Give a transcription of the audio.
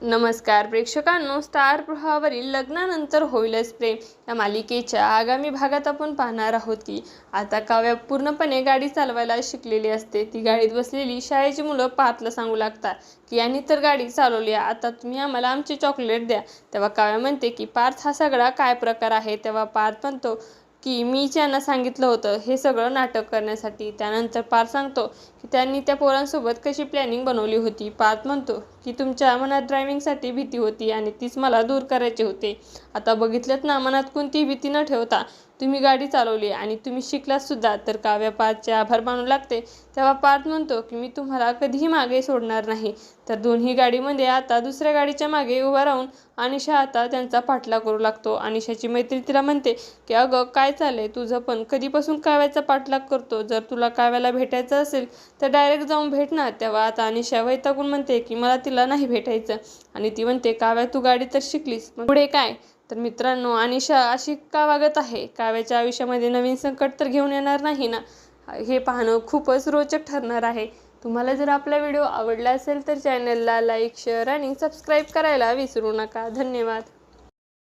नमस्कार प्रेक्षकांनो, स्टार प्रवाहावरील लग्नानंतर होईलच प्रेम या मालिकेच्या आगामी भागात आपण पाहणार आहोत की आता काव्या पूर्णपणे गाडी चालवायला शिकलेली असते। ती गाडीत बसलेली शाळेची मुलं पार्थला सांगू लागतात की यांनी तर गाडी चालवली, आता तुम्ही आम्हाला आमचे चॉकलेट द्या। तेव्हा काव्या म्हणते की पार्थ हा सगळा काय प्रकार आहे। तेव्हा पार्थ म्हणतो की मी ज्यांना सांगितलं होतं हे सगळं नाटक करण्यासाठी। त्यानंतर पार्थ सांगतो की त्यांनी त्या पोरांसोबत कशी प्लॅनिंग बनवली होती। पार्थ म्हणतो की तुमच्या मनात ड्रायव्हिंगसाठी भीती होती आणि तीच मला दूर करायचे होते। आता बघितलं ना, मनात कोणतीही भीती न ठेवता तुम्ही गाडी चालवली आणि तुम्ही शिकलात सुद्धा। तर काव्या पार्थचे आभार मानू लागते। तेव्हा पार्थ म्हणतो की मी तुम्हाला कधीही मागे सोडणार नाही। तर दोन्ही गाडीमध्ये आता दुसऱ्या गाडीच्या मागे उभा राहून अनिशा आता त्यांचा पाठलाग करू लागतो। अनिशाची मैत्री तिला म्हणते की अगं काय चाललंय तुझं, पण कधीपासून काव्याचा पाठलाग करतो। जर तुला काव्याला भेटायचं असेल तर डायरेक्ट जाऊन भेट ना। तेव्हा आता अनिशा वैतागून म्हणते की मला तिला नाही भेटायचं आणि ती म्हणते काव्या तू गाडी तर शिकलीस, पुढे काय। तर मित्रांनो, अनिशा अशी का वागत आहे, काव्याच्या आयुष्यामध्ये नवीन संकट तर घेऊन येणार नाही ना, हे पाहणं खूपच रोचक ठरणार आहे। तुम्हाला जर आपला व्हिडिओ आवडला असेल तर चॅनलला लाईक, शेअर आणि सबस्क्राईब करायला विसरू नका। धन्यवाद।